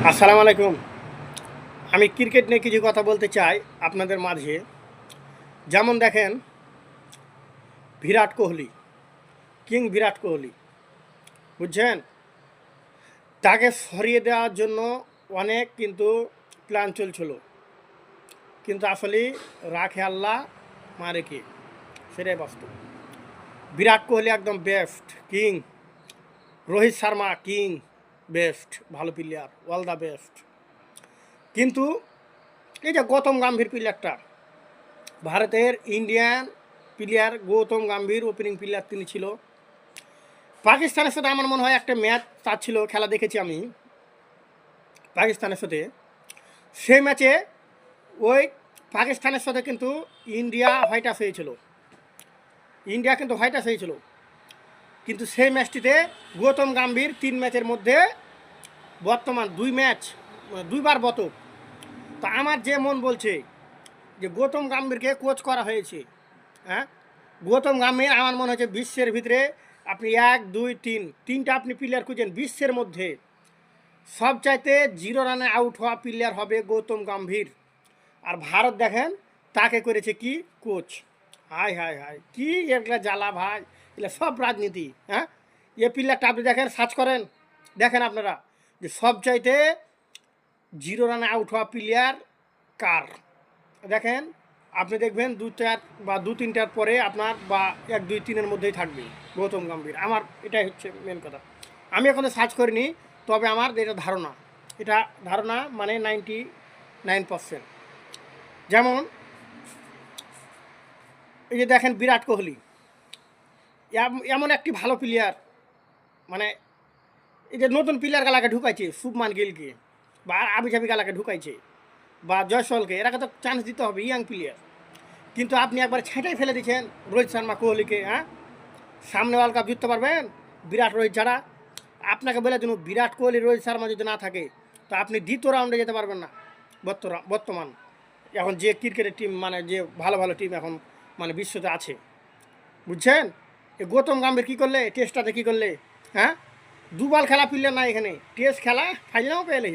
আসসালামু আলাইকুম। আমি ক্রিকেট নিয়ে কিছু কথা বলতে চাই আপনাদের মাঝে। যেমন দেখেন, বিরাট কোহলি, কিং বিরাট কোহলি, বুঝছেন? তাকে সরিয়ে দেওয়ার জন্য অনেক কিন্তু প্ল্যান চলছিল, কিন্তু আসলে রাখে আল্লাহ, মারে কে, সেটাই বাস্তব। বিরাট কোহলি একদম best king, Rohit Sharma king, best, ভালো প্লেয়ার, অল দ্য বেস্ট। কিন্তু এই যে গৌতম গম্ভীর প্লেয়ারটা, ভারতের Indian player Gautam Gambhir opening player তিনি ছিল। পাকিস্তানের সাথে আমার মনে হয় একটা ম্যাচ তার ছিল, খেলা দেখেছি আমি পাকিস্তানের সাথে। সেই ম্যাচে ওই পাকিস্তানের সাথে কিন্তু ইন্ডিয়া হোয়াইট হাউস হয়েছিল, ইন্ডিয়া কিন্তু হোয়াইট হাউস হয়েছিল। কিন্তু সেই ম্যাচটিতে গৌতম গম্ভীর 3 ম্যাচের মধ্যে বর্তমান 2 ম্যাচ, 2বার বতক। তো আমার যে মন বলছে যে গৌতম গম্ভীরকে কোচ করা হয়েছে। হ্যাঁ, গৌতম গম্ভীর আমার মনে হচ্ছে বিশ্বের ভিতরে আপনি 1 2 3 তিনটা আপনি প্লেয়ার খুঁজেন, বিশ্বের মধ্যে সবচাইতে 0 রানে আউট হওয়া প্লেয়ার হবে গৌতম গম্ভীর। আর ভারত দেখেন তাকে করেছে কি কোচ। হায় হায় হায়, কি এগুলা জ্বালা ভাই, এগুলা সব রাজনীতি। হ্যাঁ, এ প্লেয়ারটা আপনি দেখেন, সার্চ করেন, দেখেন আপনারা যে সবচাইতে 0 রানে আউট হওয়া প্লেয়ার কার। দেখেন, আপনি দেখবেন 2-4 বা 2-3টার পরে আপনার বা 1 2 3-এর মধ্যেই থাকবে গৌতম গম্ভীর। আমার এটাই হচ্ছে মেন কথা। আমি এখনো সার্চ করিনি, তবে আমার এটা ধারণা, এটা ধারণা মানে 99%। যেমন এই যে দেখেন বিরাট কোহলি, এমন একটি ভালো প্লেয়ার, মানে এই যে নতুন প্লেয়ার গালাকে ঢুকাইছে, শুভমান গিলকে বা আবিজাবি গালাকে ঢুকাইছে বা জয়সলকে, এরাকে তো চান্স দিতে হবে, ইয়াং প্লেয়ার। কিন্তু আপনি একবার ছেঁটাই ফেলে দিচ্ছেন রোহিত শর্মা কোহলিকে। হ্যাঁ, সামনে ওয়ার্ল্ড কাপ জিততে পারবেন বিরাট রোহিত ছাড়া? আপনাকে বলে দিন, বিরাট কোহলি রোহিত শর্মা যদি না থাকে তো আপনি দ্বিতীয় রাউন্ডে যেতে পারবেন না। বর্তমান এখন যে ক্রিকেটের টিম, মানে যে ভালো ভালো টিম এখন মানে বিশ্বতে আছে, বুঝছেন? এ গৌতম গম্ভীর কী করলে, টেস্টটাতে কী করলে? হ্যাঁ, 2 বল খেলা প্লেয়ার না এখানে, টেস্ট খেলা ফাইনালও পেলে।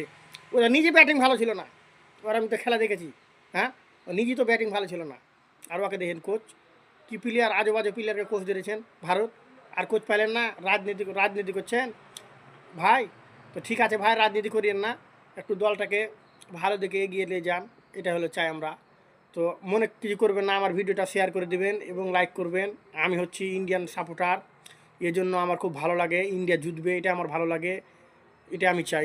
ওরা নিজে ব্যাটিং ভালো ছিল না, ওরা আমি তো খেলা দেখেছি। হ্যাঁ, ও নিজে তো ব্যাটিং ভালো ছিল না, আর ওকে দেখেন কোচ, কী প্লেয়ার, আজে বাজে প্লেয়ারকে কোচ দিয়েছেন ভারত। আর কোচ পাইলেন না, রাজনীতি করছেন ভাই। তো ঠিক আছে ভাই, রাজনীতি করিয়েন না, একটু দলটাকে ভালো দিকে এগিয়ে নিয়ে যান, এটা হলো চাই আমরা। তো মনে কিছু করবেন না, আমার ভিডিওটা শেয়ার করে দিবেন এবং লাইক করবেন। আমি হচ্ছি ইন্ডিয়ান সাপোর্টার, এজন্য আমার খুব ভালো লাগে ইন্ডিয়া জিতবে, এটা আমার ভালো লাগে, এটা আমি চাই।